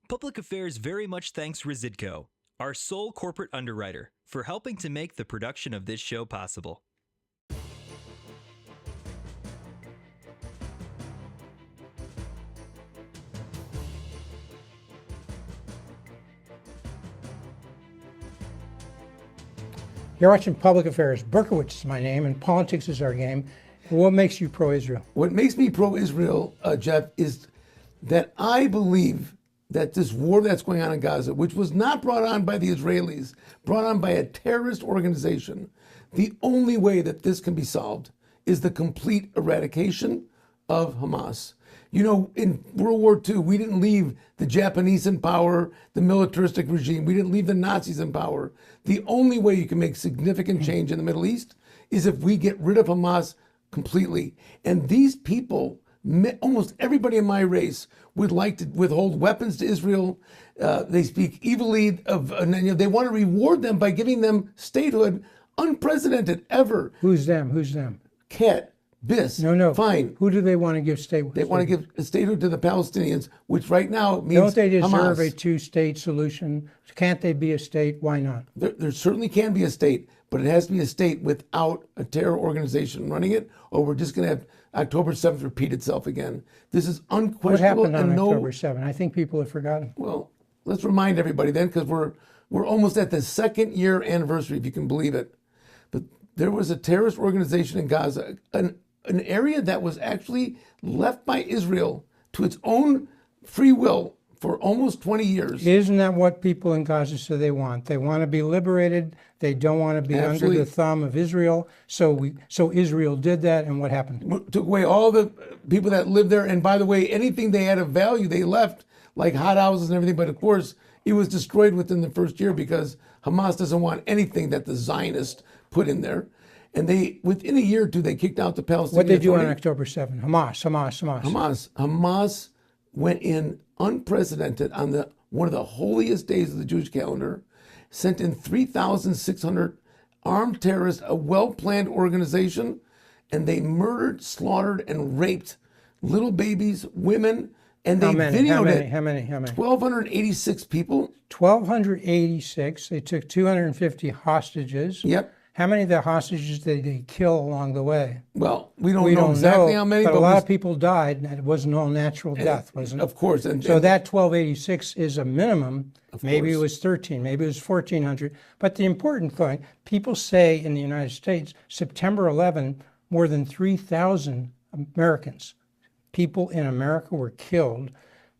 Public Affairs very much thanks Residco, our sole corporate underwriter, for helping to make the production of this show possible. You're watching Public Affairs. Berkowitz is my name, and politics is our game. What makes you pro-Israel? What makes me pro-Israel, Jeff, is that I believe that this war that's going on in Gaza, which was not brought on by the Israelis, brought on by a terrorist organization, the only way that this can be solved is the complete eradication of Hamas. You know, in World War II, we didn't leave the Japanese in power, the militaristic regime. We didn't leave the Nazis in power. The only way you can make significant change in the Middle East is if we get rid of Hamas completely. And these people, almost everybody in my race, would like to withhold weapons to Israel. They speak evilly of, they want to reward them by giving them statehood, unprecedented ever. Who's them? Who's them? Ket, Bis, No. Fine. Who do they want to give statehood? They want to give a statehood to the Palestinians, which right now means Don't they deserve Hamas. a two-state solution? Can't they be a state? Why not? There certainly can be a state, but it has to be a state without a terror organization running it, or we're just going to have October 7th repeat itself again. This is unquestionable. What happened on October 7th? I think people have forgotten. Well, let's remind everybody then, because we're almost at the second year anniversary, if you can believe it. But there was a terrorist organization in Gaza, an area that was actually left by Israel to its own free will for almost 20 years. Isn't that what people in Gaza say they want? They want to be liberated. They don't want to be Absolutely. under the thumb of Israel. So Israel did that, and what happened? Took away all the people that lived there, and by the way, anything they had of value, they left, like hot houses and everything. But of course, it was destroyed within the first year because Hamas doesn't want anything that the Zionists put in there. And they, within a year or two, they kicked out the Palestinian What did they do on Authority. October 7th? Hamas went in unprecedented on one of the holiest days of the Jewish calendar, sent in 3,600 armed terrorists, a well-planned organization, and they murdered, slaughtered, and raped little babies, women, and they videoed it. How many? 1,286 people. 1,286. They took 250 hostages. Yep. How many of the hostages did they kill along the way? Well, we don't know exactly how many, but a lot of people died, and it wasn't all natural death, wasn't it? Of course. So that 1,286 is a minimum. Maybe it course. was 13, maybe it was 1,400. But the important thing, people say in the United States, September 11, more than 3,000 Americans, people in America were killed,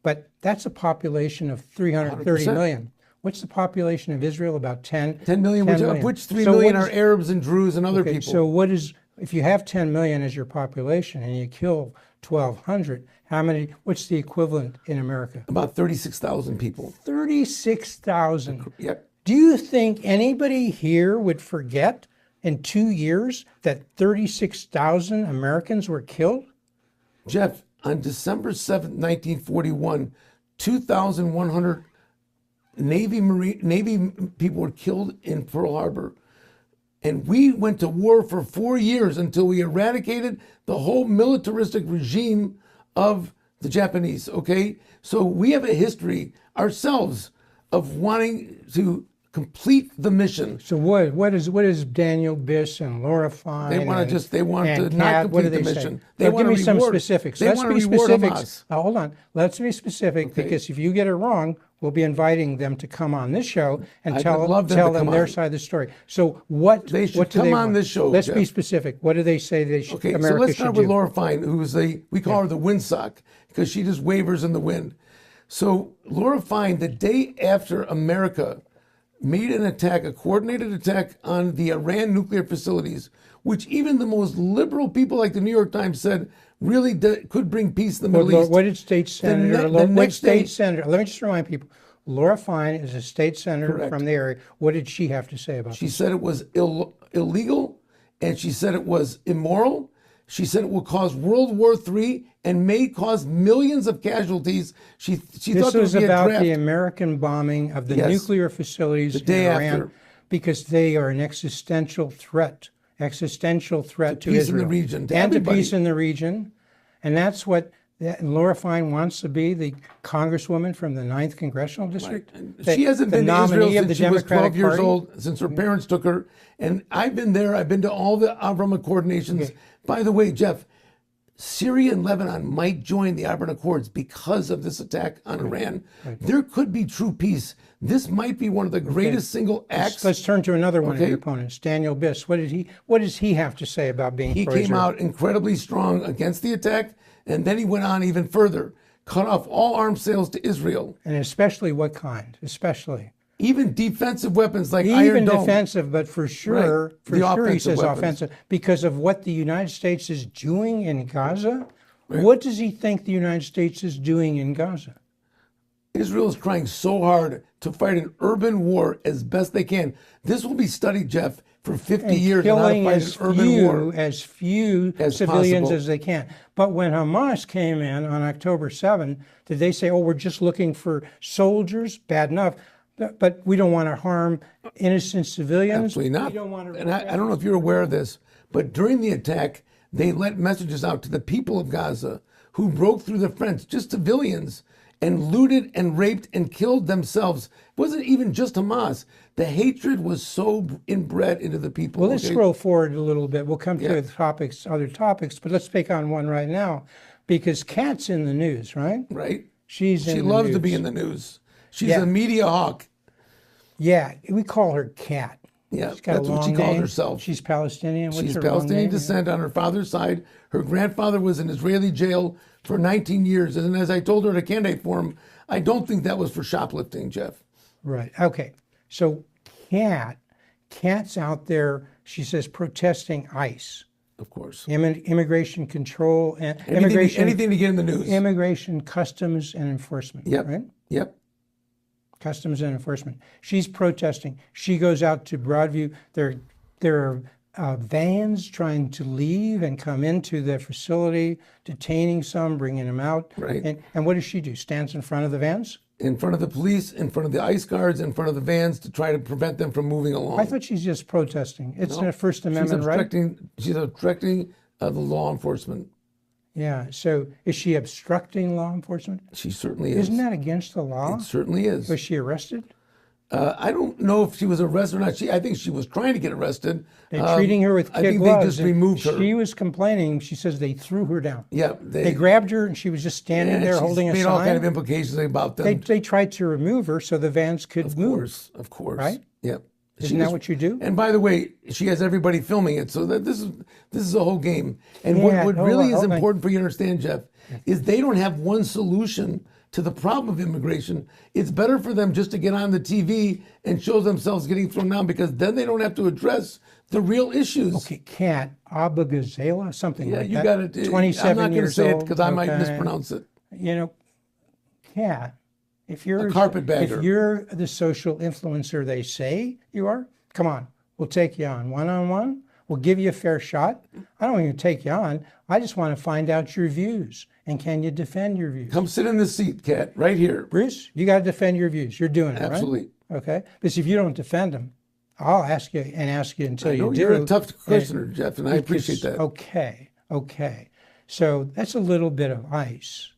but that's a population of 330 100%. million. What's the population of Israel? About 10 million, 10 of which 3 million are Arabs and Druze and other people. So if you have 10 million as your population and you kill 1,200, what's the equivalent in America? About 36,000 people. 36,000. Yep. Do you think anybody here would forget in 2 years that 36,000 Americans were killed? Jeff, on December 7th, 1941, 2,100 Navy people were killed in Pearl Harbor. And we went to war for 4 years until we eradicated the whole militaristic regime of the Japanese, okay? So we have a history ourselves of wanting to complete the mission. So what is Daniel Biss and Laura Fine? They want to not Kat, complete the mission. They want give to me some reward. specifics. They Let's want to be reward specifics. Hamas. Now, hold on. Let's be specific, Okay. because if you get it wrong, we'll be inviting them to come on this show and I'd tell love them to them come their on. side of the story. So what They should what do come they on want? this show, Let's be Jeff. specific. What do they say they should? Okay, America so let's start should with do? Laura Fine, we call her the windsock, because she just wavers in the wind. So Laura Fine, the day after America made an attack, a coordinated attack on the Iran nuclear facilities, which even the most liberal people like the New York Times said really could bring peace in the Middle East. What did State Senator? the What next state day- senator? Let me just remind people. Laura Fine is a state senator Correct. from the area. What did she have to say about She this? said it was illegal, and she said it was immoral. She said it will cause World War III and may cause millions of casualties. She This thought there was would be a about draft. the American bombing of the Yes. nuclear facilities The day in Iran, after. because they are an existential threat to peace in Israel the region, to and everybody. to peace in the region. And that's what And Laura Fine wants to be the congresswoman from the 9th Congressional District. She hasn't the been to Israel nominee of since the she was Democratic 12 years Party. old, since her parents took her. And I've been there. I've been to all the Abraham Accord nations. Okay. By the way, Jeff, Syria and Lebanon might join the Abraham Accords because of this attack on Iran. There could be true peace. This might be one of the greatest single acts. Let's turn to another one of your opponents, Daniel Biss. What does he have to say about being He pro-Israel? came out incredibly strong against the attack, and then he went on even further, cut off all arms sales to Israel. And especially what kind? Especially. Even defensive weapons like Even Iron Dome. defensive, but for sure, Right. for The sure he offensive says weapons. offensive because of what the United States is doing in Gaza. What does he think the United States is doing in Gaza? Israel is trying so hard to fight an urban war as best they can. This will be studied, Jeff, for 50 years on how to Killing fight an urban war. as few as civilians possible. as they can. But when Hamas came in on October 7, did they say, oh, we're just looking for soldiers? Bad enough. But we don't want to harm innocent civilians. Absolutely not. We don't want to And I don't know if you're aware of this, but during the attack, they let messages out to the people of Gaza who broke through the fence, just civilians, and looted and raped and killed themselves. It wasn't even just Hamas. The hatred was so inbred into the people. Well, let's scroll forward a little bit. We'll come to other topics, but let's take on one right now because Kat's in the news, right? Right. She loves to be in the news. She's a media hawk. Yeah, we call her Kat. Yeah, She's got that's a what she long calls name. herself. She's Palestinian. What's She's her long Palestinian name? descent on her father's side. Her grandfather was in Israeli jail for 19 years. And as I told her at a candidate forum, I don't think that was for shoplifting, Jeff. Right. Okay. So Kat's out there, she says, protesting ICE. Of course. Immigration control and Anything to get in the news. Immigration, customs, and enforcement. Yep. Right? Yep. Customs and enforcement. She's protesting. She goes out to Broadview. There are vans trying to leave and come into the facility, detaining some, bringing them out. Right. And what does she do? Stands in front of the vans? In front of the police, in front of the ICE guards, in front of the vans to try to prevent them from moving along. I thought she's just protesting. It's a First Amendment right. She's obstructing the law enforcement. Yeah. So is she obstructing law enforcement? She certainly is. Isn't that against the law? It certainly is. Was she arrested? I don't know if she was arrested or not. I think she was trying to get arrested. They're treating her with kid gloves. I think they just removed her. She was complaining. She says they threw her down. Yeah, they grabbed her and she was just standing there holding a sign. Made all kind of implications about them. They tried to remove her so the vans could move. Of course. Right? Yep. Isn't that what you do? And by the way, she has everybody filming it, so that this is a whole game. And what really is important for you to understand, Jeff, is they don't have one solution to the problem of immigration. It's better for them just to get on the TV and show themselves getting thrown down because then they don't have to address the real issues. Okay, Kat Abagazela, something like that. Yeah, you got it. 27 I'm not going to say old. it because I might mispronounce it. You know, Kat, if you're a carpetbagger, if you're the social influencer they say you are, come on, we'll take you on one-on-one. We'll give you a fair shot. I don't even take you on. I just want to find out your views. And can you defend your views? Come sit in this seat, Kat, right here. Bruce, you got to defend your views. You're doing it, Absolutely. Right? Okay? Because if you don't defend them, I'll ask you until you do. You're a tough questioner, Jeff, and I appreciate that. Okay. So that's a little bit of ICE.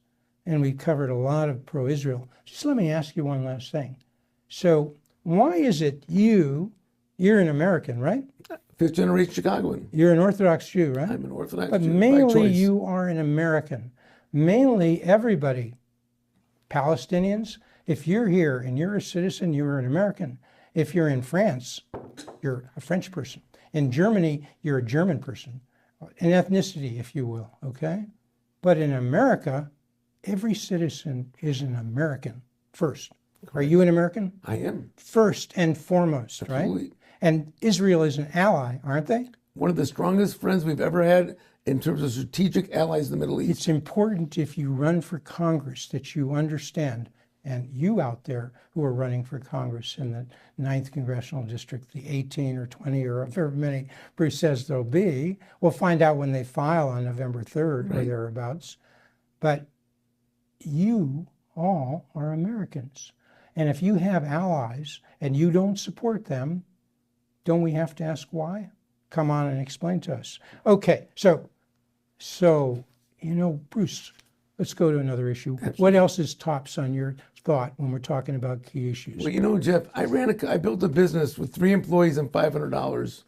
And we covered a lot of pro-Israel. Just let me ask you one last thing. So why is it you're an American, right? Fifth generation Chicagoan. You're an Orthodox Jew, right? I'm an Orthodox But Jew. mainly you are an American. Mainly everybody, Palestinians, if you're here and you're a citizen, you're an American. If you're in France, you're a French person. In Germany, you're a German person. An ethnicity, if you will, okay? But in America, every citizen is an American first. Are you an American? I am. First and foremost, Absolutely. Right? And Israel is an ally, aren't they? One of the strongest friends we've ever had in terms of strategic allies in the Middle East. It's important if you run for Congress that you understand, and you out there who are running for Congress in the 9th Congressional District, the 18 or 20 or however many Bruce says there'll be, we'll find out when they file on November 3rd or thereabouts. But you all are Americans. And if you have allies and you don't support them, don't we have to ask why? Come on and explain to us. Okay, so Bruce, Let's go to another issue. What else is tops on your thought when we're talking about key issues? Well, you know, Jeff, I built a business with 3 employees and $500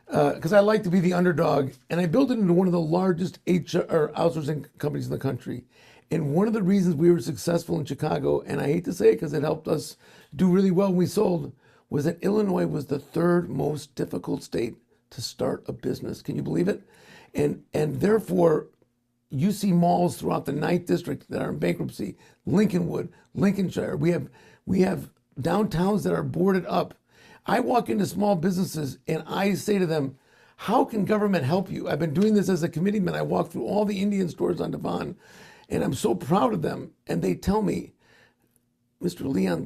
because I like to be the underdog, and I built it into one of the largest HR outsourcing companies in the country. And one of the reasons we were successful in Chicago, and I hate to say it because it helped us do really well when we sold, was that Illinois was the 3rd most difficult state to start a business. Can you believe it? And therefore, you see malls throughout the 9th district that are in bankruptcy, Lincolnwood, Lincolnshire. We have downtowns that are boarded up. I walk into small businesses and I say to them, how can government help you? I've been doing this as a committeeman. I walk through all the Indian stores on Devon, and I'm so proud of them. And they tell me, Mr. Leon,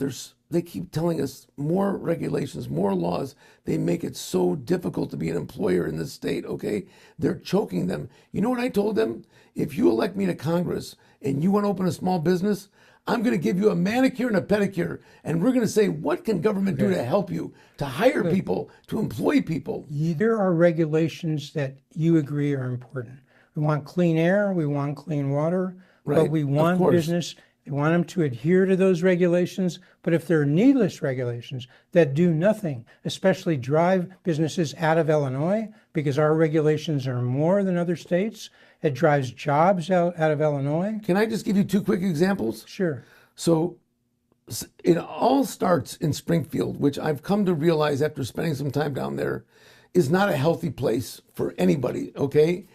they keep telling us more regulations, more laws. They make it so difficult to be an employer in this state, okay? They're choking them. You know what I told them? If you elect me to Congress and you want to open a small business, I'm going to give you a manicure and a pedicure, and we're going to say, what can government do to help you, to hire people, to employ people? There are regulations that you agree are important. We want clean air, we want clean water, but we want business. They want them to adhere to those regulations, but if there are needless regulations that do nothing, especially drive businesses out of Illinois, because our regulations are more than other states, it drives jobs out of Illinois. Can I just give you 2 quick examples? Sure. So it all starts in Springfield, which I've come to realize after spending some time down there is not a healthy place for anybody, okay?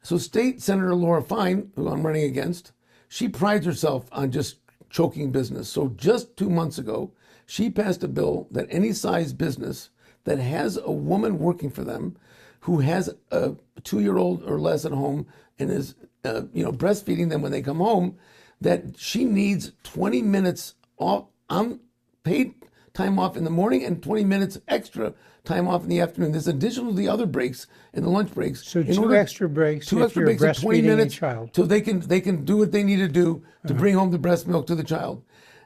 So State Senator Laura Fine, who I'm running against, she prides herself on just choking business. So just 2 months ago, she passed a bill that any size business that has a woman working for them who has a 2-year-old or less at home and is breastfeeding them when they come home, that she needs 20 minutes off, paid time off in the morning and 20 minutes extra time off in the afternoon. This additional to the other breaks and the lunch breaks. So extra breaks if you're of 20 minutes, a child. so they can do what they need to do to bring home the breast milk to the child.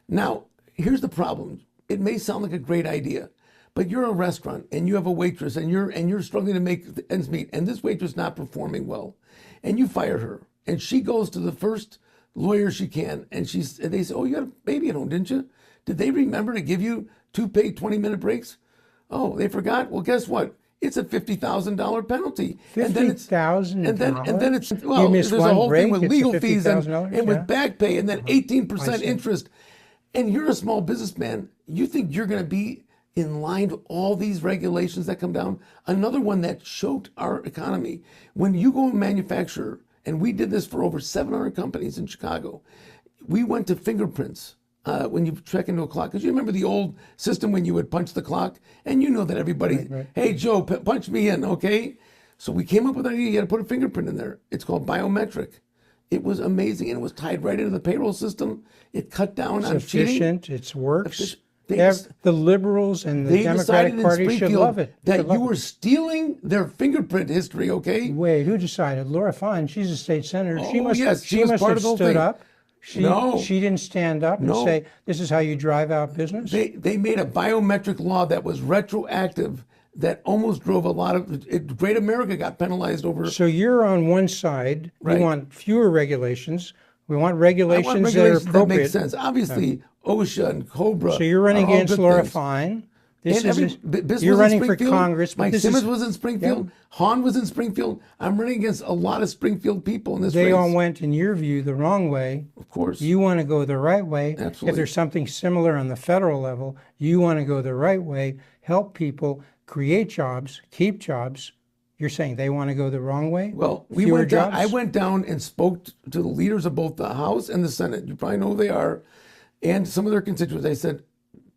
Now, here's the problem. It may sound like a great idea, but you're a restaurant and you have a waitress and you're struggling to make ends meet, and this waitress not performing well, and you fire her, and she goes to the first lawyer she can, and they say, oh, you had a baby at home, didn't you? Did they remember to give you 2 paid 20-minute breaks? Oh, they forgot? Well, guess what? It's a $50,000 penalty. $50,000? And then it's, well, there's a whole thing with legal fees and with back pay and then 18% interest. And you're a small businessman. You think you're going to be in line with all these regulations that come down? Another one that choked our economy. When you go to manufacture, and we did this for over 700 companies in Chicago, we went to fingerprints. When you check into a clock, because you remember the old system when you would punch the clock, and you know that everybody, hey, Joe, punch me in, okay? So we came up with an idea, you had to put a fingerprint in there. It's called biometric. It was amazing, and it was tied right into the payroll system. It cut down on cheating. Efficient, it works. The liberals and the Democratic Party should love it. That you were stealing their fingerprint history, okay? Wait, who decided? Laura Fine, she's a state senator. Oh, she must yes, she was part have of the whole stood thing. up. She didn't stand up and No. say, this is how you drive out business? They made a biometric law that was retroactive that almost drove a lot of Great America got penalized over. So you're on one side. Right. You want fewer regulations. We want regulations, I want regulations that are appropriate. that make sense. Obviously, OSHA and COBRA. So you're running are all against good Laura things. Fine. Biss You're was in running for Springfield. Congress. But Mike Simmons was in Springfield. Hahn was in Springfield. I'm running against a lot of Springfield people in this race. They all went, in your view, the wrong way. Of course. You want to go the right way. Absolutely. If there's something similar on the federal level, you want to go the right way, help people, create jobs, keep jobs. You're saying they want to go the wrong way? Well, I went down and spoke to the leaders of both the House and the Senate. You probably know who they are, and some of their constituents.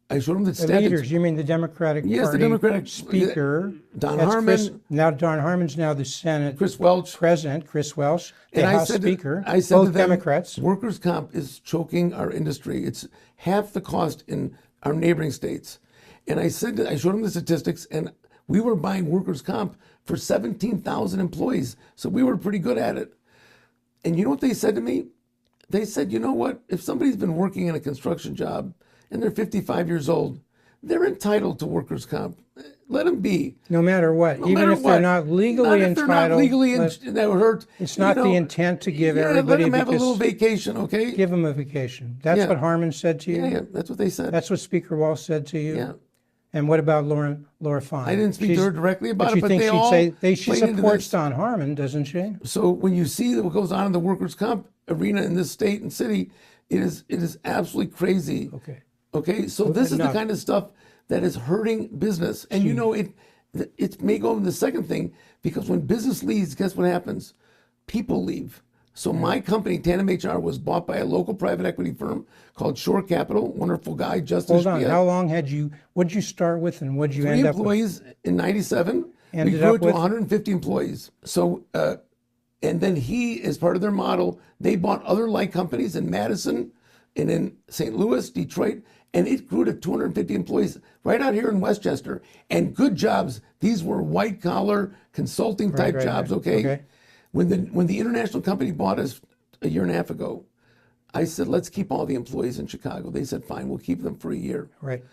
I showed them the statutes. Leaders, you mean the Democratic Party? Yes, the Democratic Speaker. Don That's Harmon. Don Harmon's now the Senate Chris Welch. President, Chris Welch, the And House Speaker. I said both to them, Democrats. workers' comp is choking our industry. It's half the cost in our neighboring states. And I showed them the statistics, and we were buying workers' comp for 17,000 employees. So we were pretty good at it. And you know what they said to me? They said, you know what? If somebody's been working in a construction job and they're 55 years old, they're entitled to workers' comp. Let them be. No matter what, No even matter if what. they're not legally Not if they're not entitled, legally that would hurt. it's not the intent to give yeah, everybody let them have a because little vacation, okay? give them a vacation. That's Yeah. what Harman said to you. Yeah, that's what they said. That's what Speaker Walsh said to you. Yeah. And what about Laura Fine? I didn't speak to her directly about but it, you but think they she'd all say she played into supports this. Don Harman, doesn't she? So when you see what goes on in the workers' comp arena in this state and city, it is absolutely crazy. Okay. Okay, so this is the kind of stuff that is hurting business, and you know it may go in the second thing because when business leaves, guess what happens? People leave. So my company, Tandem HR, was bought by a local private equity firm called Shore Capital. Wonderful guy, Justin. Hold on. How long had you? What did you start with, and what did you end up with? 3 employees in '97. We Ended grew up it to with? 150 employees. So, and then he, as part of their model, they bought other like companies in Madison and in St. Louis, Detroit, and it grew to 250 employees right out here in Westchester. And good jobs. These were white collar consulting type jobs. Okay. When the international company bought us a year and a half ago, I said, let's keep all the employees in Chicago. They said, fine, we'll keep them for a year. Right.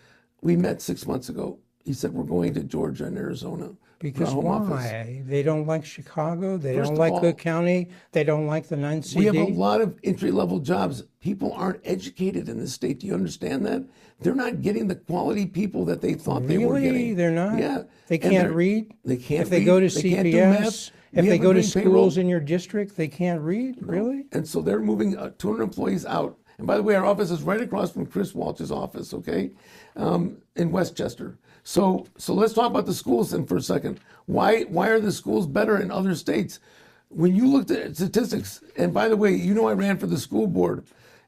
We met 6 months ago. He said, we're going to Georgia and Arizona. Because home why? office. They don't like Chicago. They First don't of like all, Cook County. They don't like the 9th CD. We have a lot of entry-level jobs. People aren't educated in this state. Do you understand that? They're not getting the quality people that they thought they were getting. Really? They're not? Yeah. They can't read? They can't If they read. go to They can't do math. CPS, if We they have go to them doing payroll. schools in your district, they can't read? Really? And so they're moving 200 employees out. And by the way, our office is right across from Chris Walsh's office, okay, in Westchester. So let's talk about the schools then for a second. Why are the schools better in other states? When you looked at statistics, and by the way, you know I ran for the school board,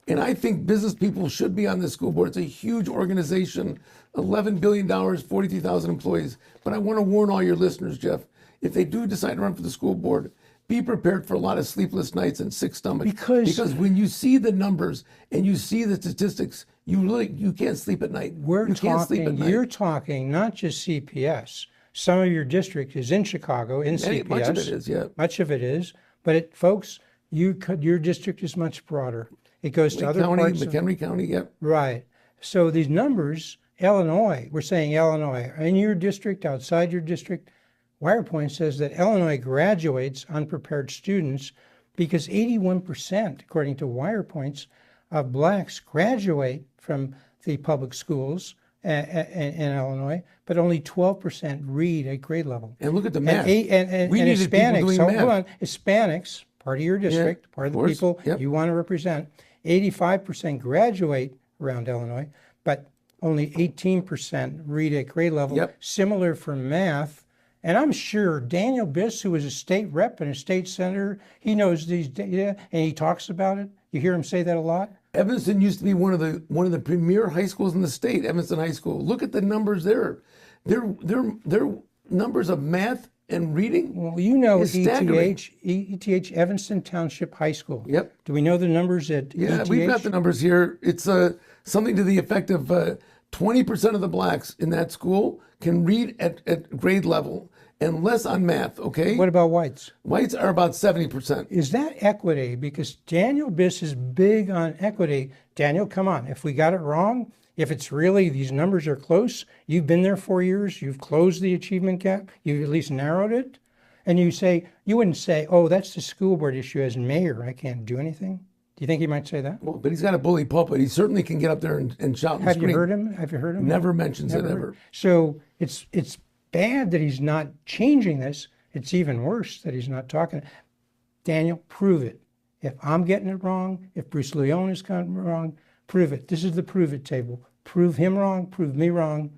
and I think business people should be on the school board. It's a huge organization, $11 billion, 43,000 employees. But I want to warn all your listeners, Jeff, if they do decide to run for the school board, be prepared for a lot of sleepless nights and sick stomachs. Because when you see the numbers and you see the statistics, you can't sleep at night. You're talking not just CPS. Some of your district is in Chicago, in CPS. Much of it is, yeah. Much of it is. But folks, your district is much broader. It goes to other County, parts of McHenry County, yep. Right. So these numbers, Illinois, we're saying Illinois, in your district, outside your district, WirePoint says that Illinois graduates unprepared students because 81%, according to WirePoints, of blacks graduate from the public schools in Illinois, but only 12% read at grade level. And look at the math. And we needed Hispanics, people doing so math. hold on, Hispanics, part of your district, part of the people you want to represent, 85% graduate around Illinois, but only 18% read at grade level. Similar for math. And I'm sure Daniel Biss, who was a state rep and a state senator, he knows these data and he talks about it. You hear him say that a lot. Evanston used to be one of the premier high schools in the state, Evanston High School. Look at the numbers there. Their numbers of math and reading. Well, you know ETH, Evanston Township High School. Yep. Do we know the numbers at ETH? Yeah, we've got the numbers here. It's something to the effect of 20% of the blacks in that school can read at grade level and less on math, okay? What about whites? Whites are about 70%. Is that equity? Because Daniel Biss is big on equity. Daniel, come on. If we got it wrong, if it's really these numbers are close, you've been there 4 years, you've closed the achievement gap, you've at least narrowed it, and you wouldn't say, oh, that's the school board issue as mayor, I can't do anything. Do you think he might say that? Well, but he's got a bully pulpit. He certainly can get up there and shout and scream. Have you heard him? Never mentions it ever. So it's bad that he's not changing this. It's even worse that he's not talking. Daniel, prove it. If I'm getting it wrong, if Bruce Leone is getting it wrong, prove it. This is the prove it table. Prove him wrong, prove me wrong.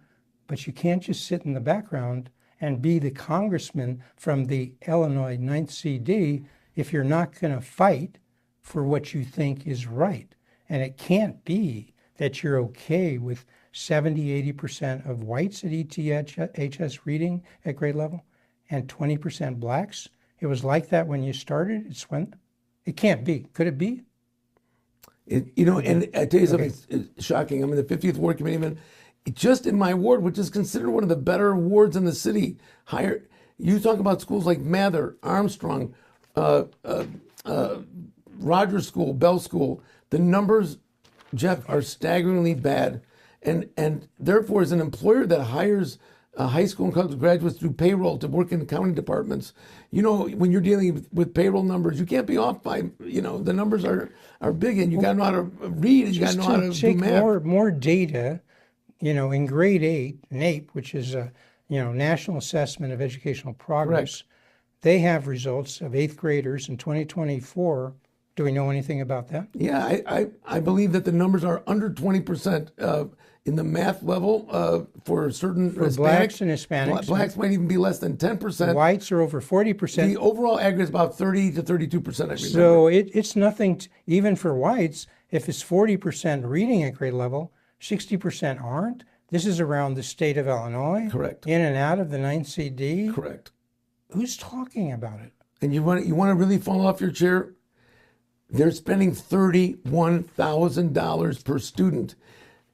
But you can't just sit in the background and be the congressman from the Illinois 9th CD if you're not going to fight for what you think is right. And it can't be that you're okay with 70-80% of whites at ETHS reading at grade level and 20% blacks. It was like that when you started. It can't be. Could it be? And I tell you something it's shocking. I'm in the 50th Ward Committeeman. Just in my ward, which is considered one of the better wards in the city, you talk about schools like Mather, Armstrong, Rogers School, Bell School. The numbers, Jeff, are staggeringly bad. And therefore, as an employer that hires high school and college graduates through payroll to work in accounting departments, when you're dealing with payroll numbers, you can't be off by, the numbers are big, and you got to know how to read, and you got to know how to do math. More data, in grade 8, NAEP, which is a National Assessment of Educational Progress. Correct. They have results of 8th graders in 2024. Do we know anything about that? Yeah, I believe that the numbers are under 20% in the math level for certain Hispanics. Blacks and Hispanics. Blacks might even be less than 10%. Whites are over 40%. The overall aggregate is about 30 to 32%, I remember. So it's nothing, even for whites, if it's 40% reading at grade level, 60% aren't. This is around the state of Illinois. Correct. In and out of the 9th CD. Correct. Who's talking about it? And you want to really fall off your chair? They're spending $31,000 per student.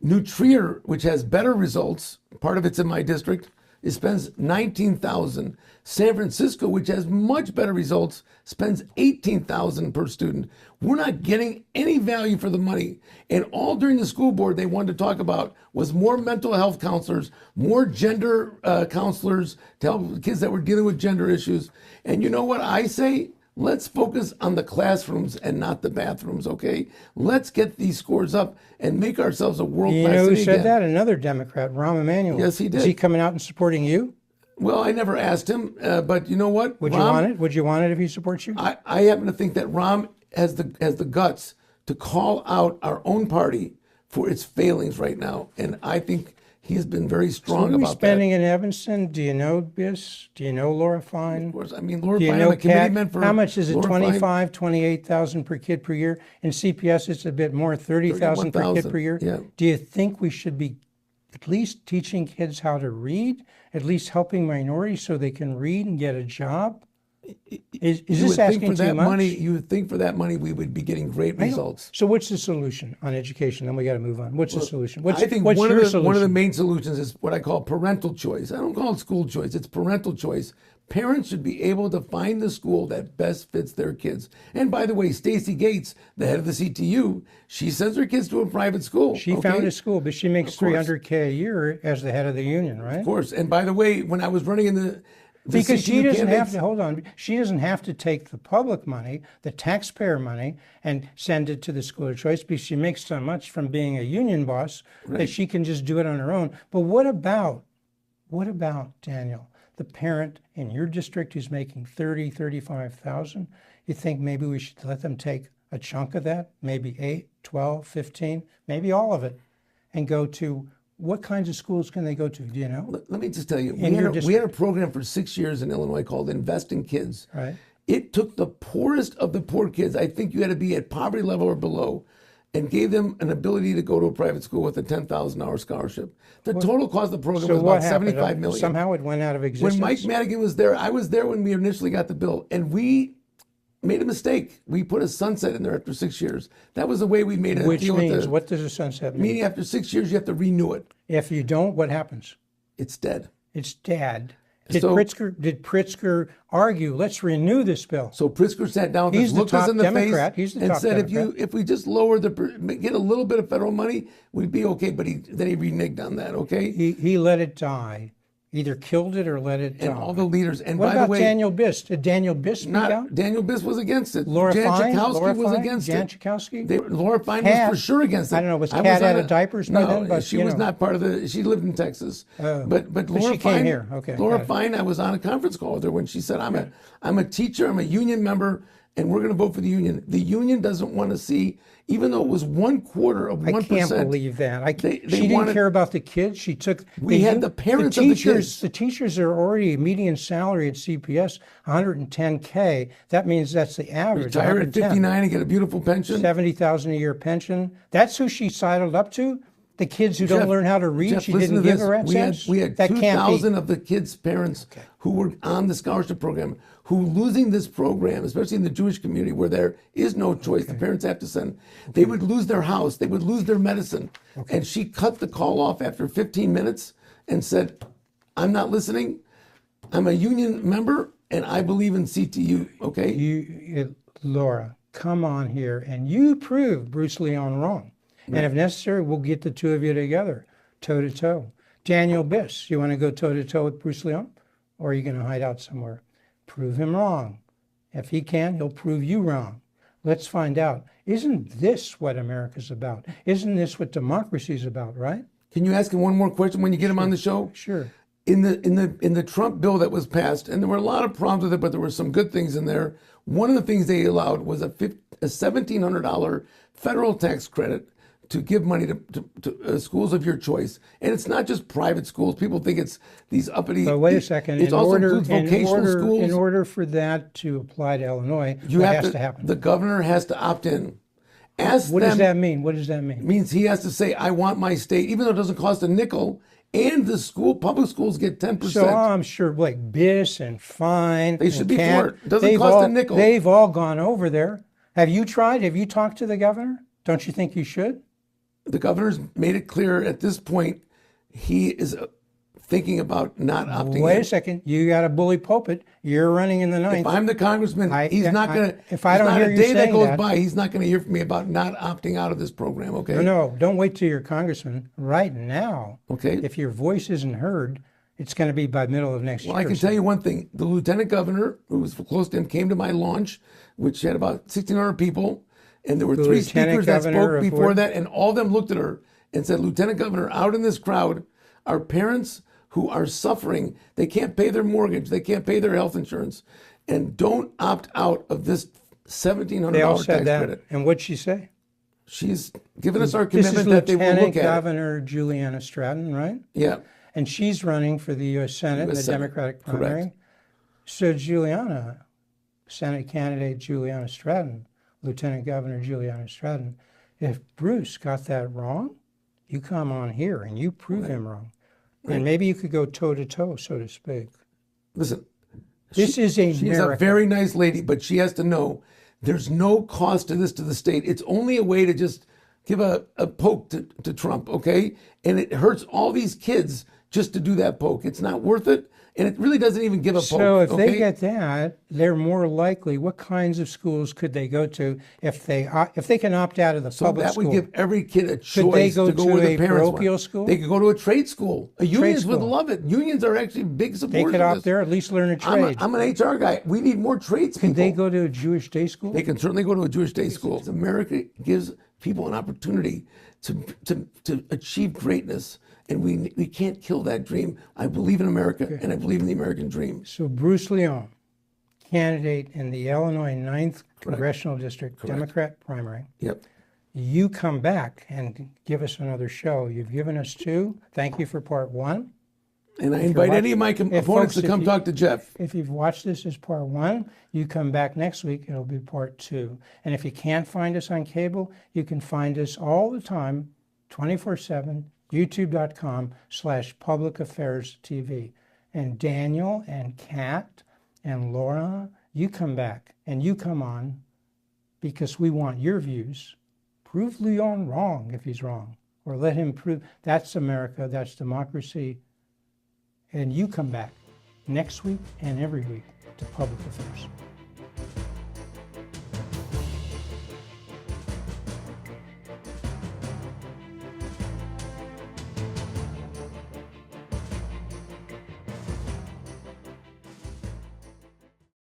New Trier, which has better results, part of it's in my district, it spends $19,000. San Francisco, which has much better results, spends $18,000 per student. We're not getting any value for the money. And all during the school board they wanted to talk about was more mental health counselors, more gender counselors to help kids that were dealing with gender issues. And you know what I say? Let's focus on the classrooms and not the bathrooms, okay? Let's get these scores up and make ourselves a world-class city who said again. that? Another Democrat, Rahm Emanuel. Yes, he did. Is he coming out and supporting you? Well, I never asked him, but you know what? Would you want it? Would you want it if he supports you? I happen to think that Rahm has the guts to call out our own party for its failings right now, and I think he has been very strong about that. Spending in Evanston. Do you know Biss? Do you know Laura Fine? Of course. I mean, Laura Do you Fine, know I'm a committeeman for How much is it? Laura 25, 28,000 per kid per year. In CPS, it's a bit more, 30,000 per kid per year. Yeah. Do you think we should be at least teaching kids how to read, at least helping minorities so they can read and get a job? Is this asking too much? You would think for that money we would be getting great results. So what's the solution on education? Then we got to move on. What's the solution? I think what's one your of the solution? main solutions is what I call parental choice. I don't call it school choice. It's parental choice. Parents should be able to find the school that best fits their kids. And by the way, Stacey Gates, the head of the CTU, she sends her kids to a private school. She found a school, but she makes $300K a year as the head of the union, right? Of course. And by the way, when I was running in the because she doesn't have to, hold on. She doesn't have to take the public money, the taxpayer money, and send it to the school of choice because she makes so much from being a union boss that she can just do it on her own. But what about, Daniel, the parent in your district who's making $30,000, $35,000? You think maybe we should let them take a chunk of that, maybe 8, 12, 15, maybe all of it, and go to what kinds of schools can they go to? Do you know? Let me just tell you, we had a program for 6 years in Illinois called Invest in Kids. Right. It took the poorest of the poor kids, I think you had to be at poverty level or below, and gave them an ability to go to a private school with a $10,000 scholarship. The total cost of the program was about $75 million. Somehow it went out of existence. When Mike Madigan was there, I was there when we initially got the bill, and we made a mistake. We put a sunset in there after 6 years. That was the way we made a Which deal means, with the, what does a sunset mean? meaning after 6 years, you have to renew it. If you don't, what happens? It's dead. It's dead. Did Pritzker argue, let's renew this bill? So Pritzker sat down with us, looked us in the face, and said, if we just lower get a little bit of federal money, we'd be okay. But then he reneged on that, okay? He let it die. Either killed it or let it die. And all the leaders. And what by about the way, Daniel Biss? Did Daniel Biss speak out? Daniel Biss was against it. Laura Fine was against Jan it. Chakowski? Laura Fine was for sure against it. I don't know. Was Kat out of diapers by then? No, she was not part of the. She lived in Texas. But Laura she Fine came here. Okay. Laura Fine, I was on a conference call with her when she said, "I'm a teacher. I'm a union member." And we're going to vote for the union. The union doesn't want to see, even though it was 1/4 of 1%. I can't believe that. She didn't care about the kids. She took. We had the parents of the kids. The teachers are already median salary at CPS $110K. That means that's the average. Retire at 59 and get a beautiful pension. $70,000 a year pension. That's who she sidled up to. The kids who don't learn how to read, Jeff, she didn't give a rat's ass? We had 2,000 of the kids' parents who were on the scholarship program, who losing this program, especially in the Jewish community where there is no choice, the parents have to send, they would lose their house, they would lose their medicine. And she cut the call off after 15 minutes and said, I'm not listening. I'm a union member and I believe in CTU, okay? Laura, come on here and you prove Bruce Leon wrong. And if necessary, we'll get the two of you together. toe-to-toe. Daniel Biss, you want to go toe-to-toe with Bruce Leon? Or are you going to hide out somewhere? Prove him wrong. If he can, he'll prove you wrong. Let's find out. Isn't this what America's about? Isn't this what democracy is about, right? Can you ask him one more question when you get him on the show? Sure. In the Trump bill that was passed, and there were a lot of problems with it, but there were some good things in there. One of the things they allowed was a $1,700 federal tax credit to give money to schools of your choice. And it's not just private schools. People think it's these uppity. But wait a second. It also includes vocational schools. In order for that to apply to Illinois, what has to happen? The governor has to opt in. What does that mean? What does that mean? It means he has to say, I want my state, even though it doesn't cost a nickel, and the public schools get 10%. So I'm sure like Biss and Fine. They should be for it. It doesn't cost a nickel. They've all gone over there. Have you tried? Have you talked to the governor? Don't you think you should? The governor's made it clear at this point he is thinking about not opting in. Wait a second. You got a bully pulpit. You're running in the ninth. If I'm the congressman, he's not going to. If I don't hear you saying that, a day that goes by, he's not going to hear from me about not opting out of this program. Okay. No, don't wait till you're congressman. Right now. Okay. If your voice isn't heard, it's going to be by middle of next year. Well, I can tell you one thing. The lieutenant governor, who was close to him, came to my launch, which had about 1,600 people, and there were three speakers that spoke before that, and all of them looked at her and said, Lieutenant Governor, out in this crowd are parents who are suffering. They can't pay their mortgage. They can't pay their health insurance. And don't opt out of this $1,700 tax credit. And what'd she say? She's given us our commitment that they will look at it. This is Lieutenant Governor Juliana Stratton, right? Yeah. And she's running for the U.S. Senate in the Democratic primary. Correct. So Juliana, Senate candidate Juliana Stratton, Lieutenant Governor Juliana Stratton, if Bruce got that wrong, you come on here and you prove him wrong. And maybe you could go toe-to-toe, so to speak. Listen, she's a very nice lady, but she has to know there's no cost to this to the state. It's only a way to just give a poke to Trump, okay? And it hurts all these kids just to do that poke. It's not worth it. And it really doesn't even give a poke. So if they get that, they're more likely. What kinds of schools could they go to if they can opt out of the public school? So that would give every kid a choice to go where the parents parochial want. School? They could go to a trade school. Unions would love it. Unions are actually big supporters of this. They could opt there, at least learn a trade. I'm an HR guy. We need more tradespeople. Can they go to a Jewish day school? They can certainly go to a Jewish day school. America gives people an opportunity to achieve greatness. And we can't kill that dream. I believe in America, and I believe in the American dream. So Bruce Leon, candidate in the Illinois 9th Congressional District Democrat primary. Yep. You come back and give us another show. You've given us two. Thank you for part one. And I invite any of my opponents to come talk to Jeff. If you've watched this as part one, you come back next week, it'll be part two. And if you can't find us on cable, you can find us all the time, 24/7, youtube.com/publicaffairs.tv. And Daniel and Kat and Laura, you come back and you come on because we want your views. Prove Leon wrong if he's wrong, or let him prove. That's America, that's democracy. And you come back next week and every week to Public Affairs.